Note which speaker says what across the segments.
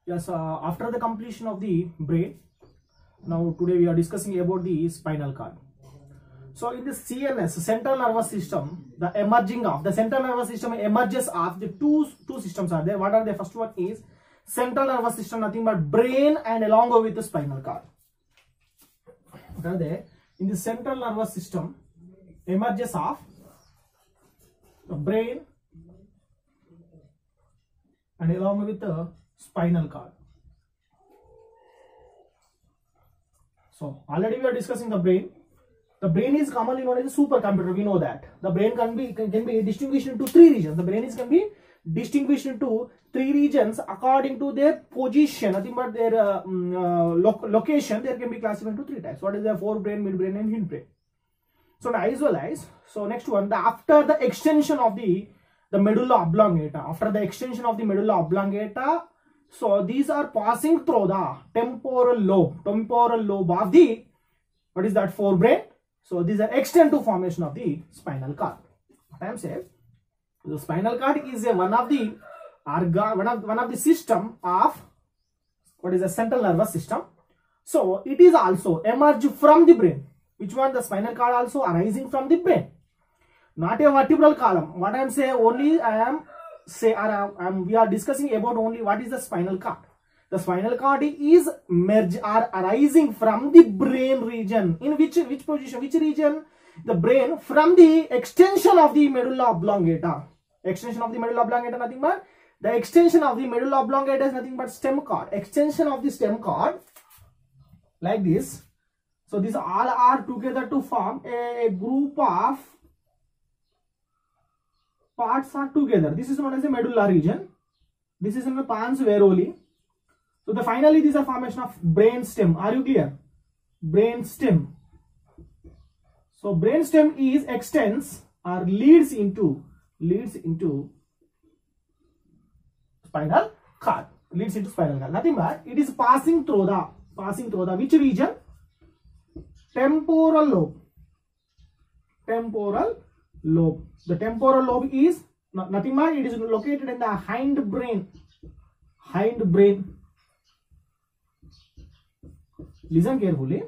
Speaker 1: Yes, after the completion of the brain, now today we are discussing about the spinal cord. So in the CNS, central nervous system, the central nervous system emerges of the two systems are there. What are the first one is central nervous system, nothing but brain and along with the spinal cord. What are they? In the central nervous system emerges of the brain and along with the spinal cord. So already we are discussing the brain. The brain is commonly known as a supercomputer. We know that the brain can be distinguished into three regions. The brain can be distinguished into three regions according to their position. Nothing but their location. There can be classified into three types. What is the forebrain, midbrain, and hindbrain? So now as well as next one, after the extension of the medulla oblongata. After the extension of the medulla oblongata, so these are passing through the temporal lobe of the, what is that, forebrain. So these are extend to formation of the spinal cord. What I am saying, the spinal cord is one of the system of what is the central nervous system. So it is also emerged from the brain. Which one? The spinal cord also arising from the brain. Not a vertebral column. What I am saying, only we are discussing about only what is the spinal cord. The spinal cord is arising from the brain region. In which position? Which region? The brain, from the extension of the medulla oblongata. Extension of the medulla oblongata, nothing but the extension of the medulla oblongata is nothing but stem cord. Extension of the stem cord like this. So these all are together to form a group of parts are together. This is known as the medulla region. This is in the pons varoli. So finally these are formation of brain stem. Are you clear? Brain stem. So brain stem is extends or leads into spinal cord. Leads into spinal cord. Nothing but it is passing through the which region? Temporal lobe. Temporal lobe. The temporal lobe is nothing but it is located in the hindbrain. Hindbrain. Listen carefully.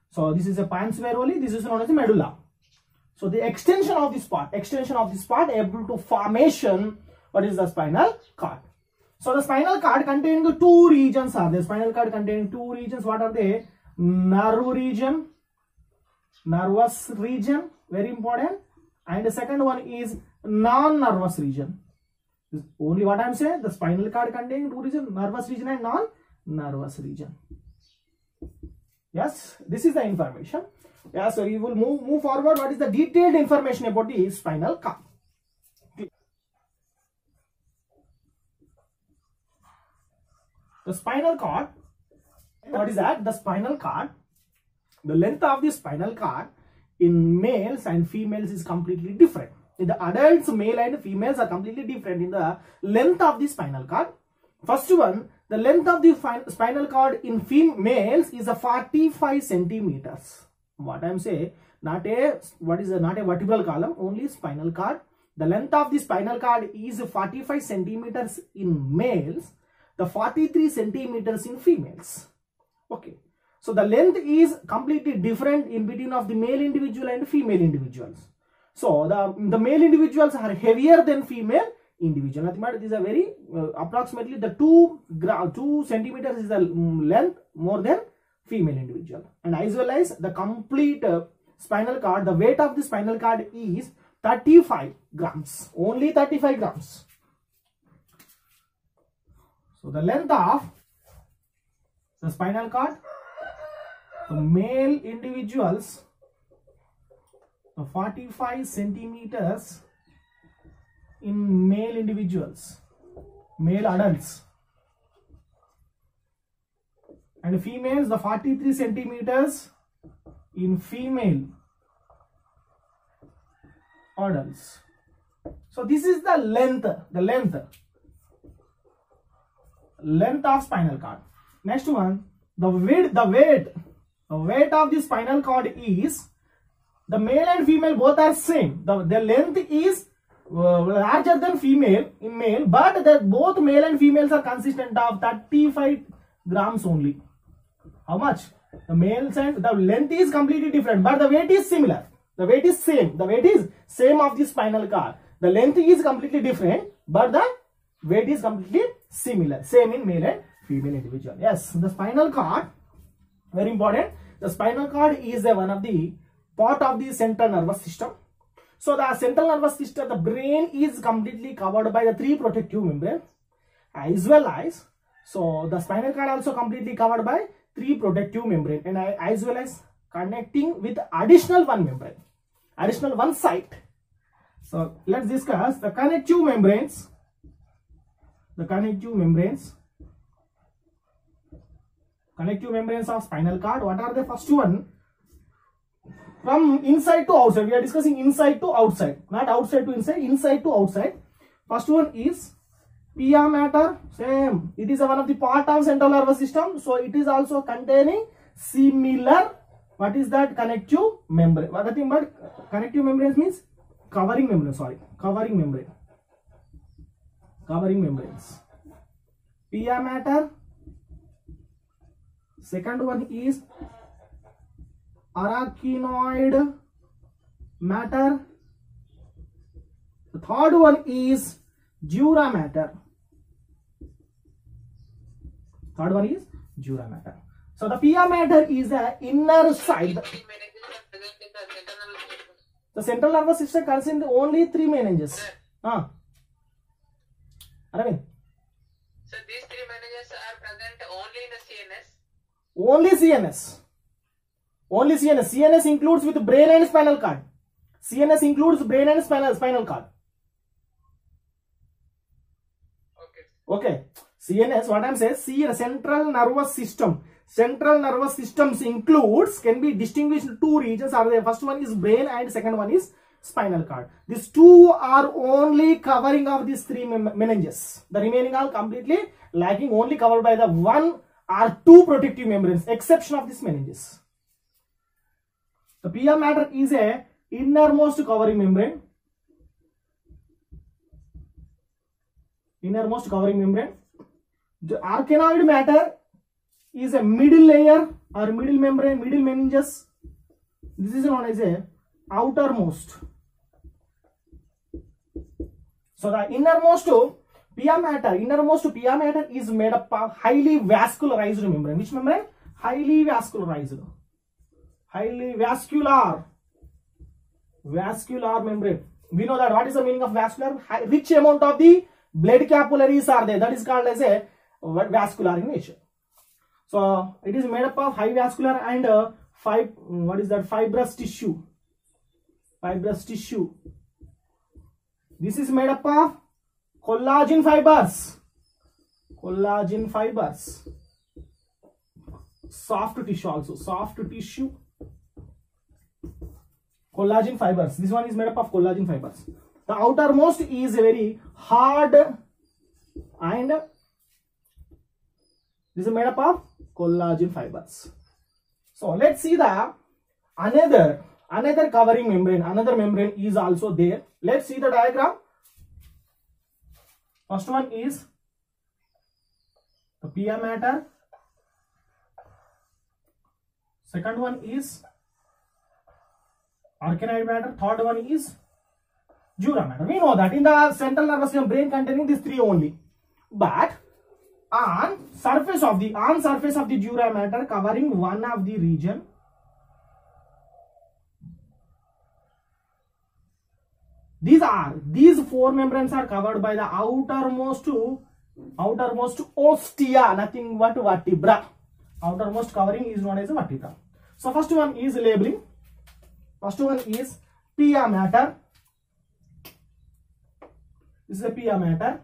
Speaker 1: So this is a pons varoli. This is known as a medulla. So the extension of this part able to formation what is the spinal cord. So the spinal cord containing the two regions are there. Spinal cord containing two regions. What are they? Nerve region, nervous region, very important. And the second one is non-nervous region. Only what I am saying, the spinal cord containing two regions, nervous region and non-nervous region. Yes, this is the information. Yeah, so we will move forward. What is the detailed information about the spinal cord? The spinal cord. What is that? The spinal cord. The length of the spinal cord in males and females is completely different. In the adults, male and females are completely different in the length of the spinal cord. First one, the length of the spinal cord in females is a 45 centimeters. What I am saying, not a vertebral column, only spinal cord. The length of the spinal cord is 45 centimeters in males, the 43 centimeters in females. Okay. So the length is completely different in between of the male individual and female individuals. So the male individuals are heavier than female individual. Nothing but these are very approximately the 2 centimeters is the length more than female individual. And as well as the complete spinal cord, the weight of the spinal cord is 35 grams. Only 35 grams. So the length of the spinal cord, the male individuals, 45 centimeters in male individuals, male adults, and females, the 43 centimeters in female adults. So this is the length of spinal cord. Next one, the weight of the spinal cord is, the male and female both are same. The length is larger than female in male, but that both male and females are consistent of 35 grams only. How much? The males and the length is completely different, but the weight is similar. The weight is same. The weight is same of the spinal cord. The length is completely different, but the weight is completely similar. Same in male and female individual. Yes, the spinal cord, very important. The spinal cord is one of the part of the central nervous system. So the central nervous system, the brain is completely covered by the 3 protective membrane, as well as, so the spinal cord also completely covered by 3 protective membrane, and as well as connecting with additional 1 membrane, additional 1 site. So let's discuss the connective membranes. The connective membranes of spinal cord. What are the first one? From inside to outside. We are discussing inside to outside, not outside to inside, inside to outside. First one is pia mater. Same. It is one of the part of central nervous system. So it is also containing similar. What is that? Connective membrane. What nothing but connective membranes means covering membrane. Sorry, covering membrane. Covering membranes. Pia mater. Second one is arachnoid matter. The third one is dura mater. Third one is dura mater. So the pia mater is the inner side. The central nervous system contains only 3 meninges. Arvind.
Speaker 2: So these 3 meninges are present only in the CNS.
Speaker 1: Only CNS. Only CNS. CNS includes with brain and spinal cord. CNS includes brain and spinal cord. Okay. CNS, what I am saying, central nervous system. Central nervous systems includes, can be distinguished into 2 regions. Are there? First one is brain and second one is spinal cord. These 2 are only covering of these 3 meninges. The remaining are completely lacking, only covered by the 1 or 2 protective membranes, exception of this meninges. The pia mater is a innermost covering membrane. Innermost covering membrane. The arachnoid matter is a middle layer or middle membrane, middle meninges. This is known as a outermost. So the innermost pia mater is made up of highly vascularized membrane. Which membrane? Highly vascularized. Highly vascular membrane. We know that what is the meaning of vascular? Rich amount of the blood capillaries are there. That is called as a vascular in nature. So it is made up of high vascular and fibrous tissue. Fibrous tissue. This is made up of collagen fibers. Collagen fibers. Soft tissue also. Soft tissue. Collagen fibers. This one is made up of collagen fibers. The outermost is very hard and this is made up of collagen fibers. So let's see the another covering membrane. Another membrane is also there. Let's see the diagram. First one is the pia mater. Second one is arachnoid matter. Third one is dura matter. We know that in the central nervous system, brain containing these 3 only. But on surface of the dura matter covering one of the region, these 4 membranes are covered by the outermost ostia, nothing but vertebra. Outermost covering is known as a vertebra. So first one is labeling. First one is pia mater. This is a pia mater.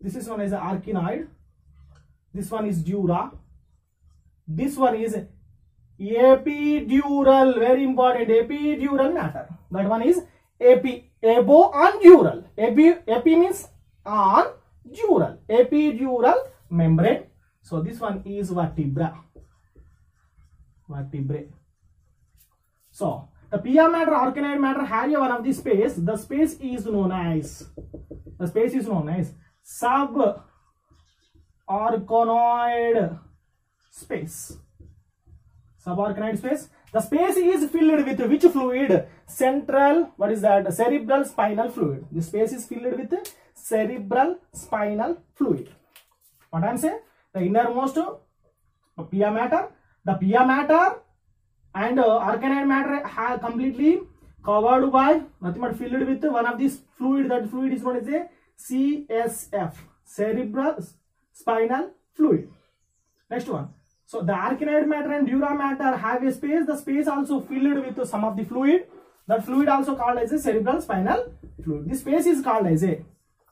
Speaker 1: This is known as an arachnoid. This one is dura. This one is epidural. Very important. Epidural matter. That one is abo on dural. Epi means on dural. Epidural membrane. So this one is vertebra. Vertebrae. So the pia matter, organoid matter have one of the space. The space is known as suborganoid space. Suborganoid space. The space is filled with which fluid? Central, what is that? Cerebral spinal fluid. The space is filled with cerebral spinal fluid. What I am saying? The innermost pia matter, the pia matter and organoid matter have completely covered by nothing but filled with one of these fluid. That fluid is known as a CSF, cerebral spinal fluid. Next one. So the organoid matter and dura matter have a space. The space also filled with some of the fluid. That fluid also called as a cerebral spinal fluid. This space is called as a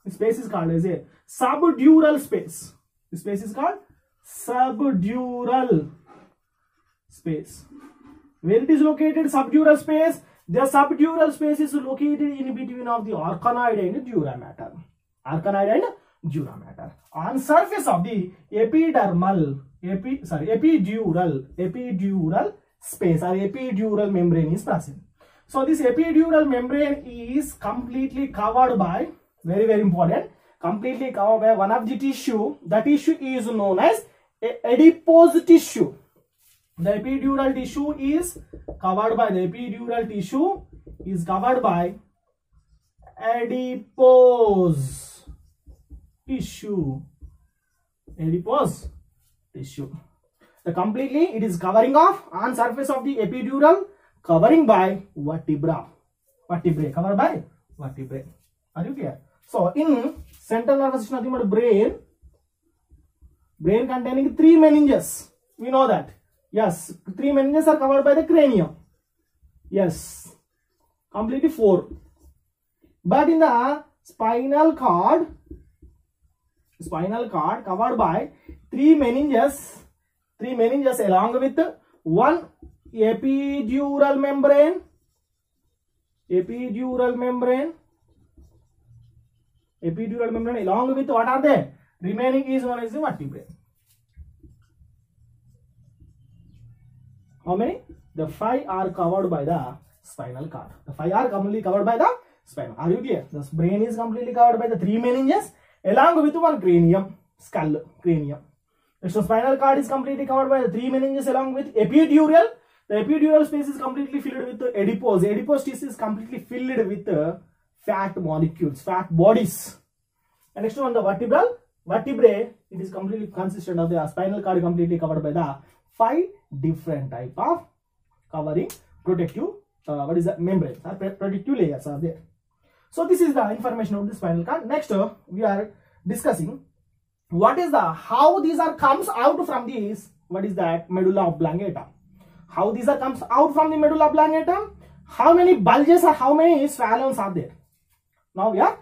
Speaker 1: subdural space. This space is called subdural space. Where it is located? Subdural space. The subdural space is located in between of the organoid and dura matter. On surface of the epidural space or epidural membrane is present. So this epidural membrane is completely covered by, very very important, completely covered by one of the tissue. The tissue is known as adipose tissue. The epidural tissue is covered by adipose tissue. The completely it is covering off on surface of the epidural, covering by vertebrae. Covered by vertebrae. Are you clear? So in central nervous system, nothing but brain containing 3 meninges. We know that. Yes, 3 meninges are covered by the cranium. Yes, completely 4. But in the spinal cord covered by 3 meninges along with one epidural membrane. Along with what are they? Remaining is known as the vertebrae. How many? The 5 are covered by the spinal cord. The 5 are completely covered by the spinal. Are you clear? The brain is completely covered by the 3 meninges along with one cranium. So spinal cord is completely covered by the 3 meninges along with epidural. The epidural space is completely filled with adipose. Adipose tissue is completely filled with fat molecules, fat bodies. And next one, the vertebrae, it is completely consistent of the spinal cord completely covered by the 5 different type of covering protective membranes or protective layers are there. So this is the information of the spinal cord. Next we are discussing how these are comes out from this, medulla oblongata. How these are comes out from the medulla oblongata, how many bulges or how many swellons are there. Now we are